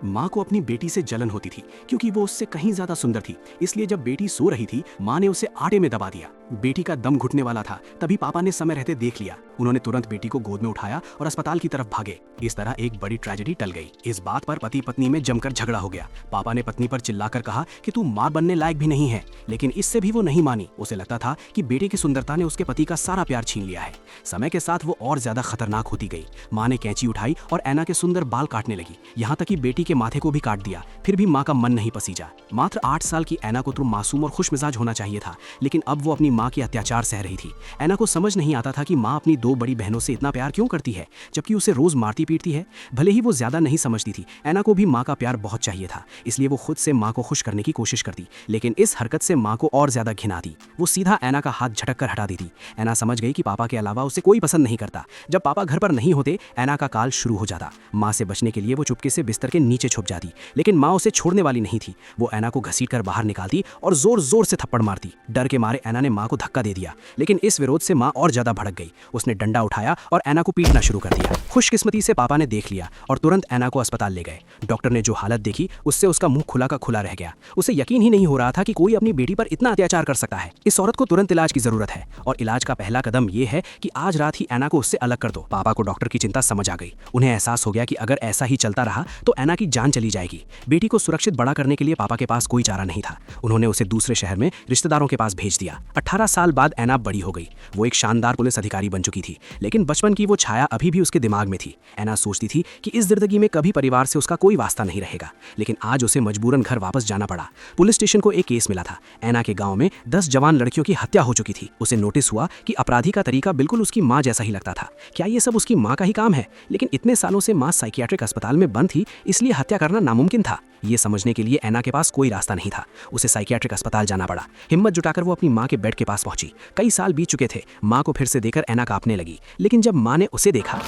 माँ को अपनी बेटी से जलन होती थी क्योंकि वो उससे कहीं ज्यादा सुंदर थी। इसलिए जब बेटी सो रही थी माँ ने उसे आटे में दबा दिया। बेटी का दम घुटने वाला था, तभी पापा ने समय रहते देख लिया। उन्होंने तुरंत बेटी को गोद में उठाया और अस्पताल की तरफ भागे। इस तरह एक बड़ी ट्रेजेडी टल गई। इस बात पर पति पत्नी में जमकर झगड़ा हो गया। पापा ने पत्नी पर चिल्लाकर कहा कि तू माँ बनने लायक भी नहीं है, लेकिन इससे भी वो नहीं मानी। उसे लगता था कि बेटे की सुंदरता ने उसके पति का सारा प्यार छीन लिया है। समय के साथ वो और ज्यादा खतरनाक होती गई। माँ ने कैंची उठाई और ऐना के सुंदर बाल काटने लगी, यहाँ तक कि बेटी के माथे को भी काट दिया। फिर भी माँ का मन नहीं पसीजा। मात्र 8 साल की ऐना को तो मासूम और खुश मिजाज होना चाहिए था, लेकिन अब वो अपनी माँ के अत्याचार सह रही थी। ऐना को समझ नहीं आता था कि माँ अपनी 2 बड़ी बहनों से इतना प्यार क्यों करती है, जबकि उसे रोज मारती पीटती है। भले ही वो ज्यादा नहीं समझती थी, ऐना को भी माँ का प्यार बहुत चाहिए था, इसलिए वो खुद से माँ को खुश करने की कोशिश करती। लेकिन इस हरकत से माँ को और ज्यादा घिन आती। वो सीधा ऐना का हाथ झटक कर हटा देती। ऐना समझ गई कि पापा के अलावा उसे कोई पसंद नहीं करता। जब पापा घर पर नहीं होते, ऐना का काल शुरू हो जाता। माँ से बचने के लिए वो चुपके से बिस्तर के नीचे छुप जाती, लेकिन माँ उसे छोड़ने वाली नहीं थी। वो ऐना को घसीटकर बाहर निकालती और जोर जोर से थप्पड़ मारती। डर के मारे ऐना ने माँ को धक्का दे दिया, लेकिन इस विरोध से माँ और ज्यादा भड़क गई। उसने डंडा उठाया और ऐना को पीटना शुरू कर दिया। खुशकिस्मती से पापा ने देख लिया और तुरंत ऐना को अस्पताल ले गए। डॉक्टर ने जो हालत देखी, उससे उसका मुंह खुला का खुला रह गया। उसे यकीन ही नहीं हो रहा था कि कोई अपनी बेटी पर इतना अत्याचार कर सकता है। इस औरत को तुरंत इलाज की जरूरत है, और इलाज का पहला कदम ये है कि आज रात ही ऐना को उससे अलग कर दो। पापा को डॉक्टर की चिंता समझ आ गई। उन्हें एहसास हो गया कि अगर ऐसा ही चलता रहा तो ऐना की जान चली जाएगी। बेटी को सुरक्षित बड़ा करने के लिए पापा के पास कोई चारा नहीं था। उन्होंने उसे दूसरे शहर में रिश्तेदारों के पास भेज दिया। 18 साल बाद ऐना बड़ी हो गई। वो एक शानदार पुलिस अधिकारी बन चुकी थी, लेकिन बचपन की वो छाया अभी भी उसके दिमाग में थी। ऐना सोचती थी कि इस जिंदगी में कभी परिवार से उसका कोई वास्ता नहीं रहेगा, लेकिन आज उसे मजबूरन घर वापस जाना पड़ा। पुलिस स्टेशन को एक केस मिला था। ऐना के गांव में 10 जवान लड़कियों की हत्या हो चुकी थी। उसे नोटिस हुआ कि अपराधी का तरीका बिल्कुल उसकी माँ जैसा ही लगता था। क्या ये सब उसकी माँ का ही काम है? लेकिन इतने सालों से माँ साइकियाट्रिक अस्पताल में बंद थी, इसलिए हत्या करना नामुमकिन था। ये समझने के लिए ऐना के पास कोई रास्ता नहीं था। उसे साइकियाट्रिक अस्पताल जाना पड़ा। हिम्मत जुटाकर वो अपनी माँ के बेड के पास पहुंची। कई साल बीत चुके थे। माँ को फिर से देखकर ऐना कांपने लगी, लेकिन जब माँ ने उसे देखा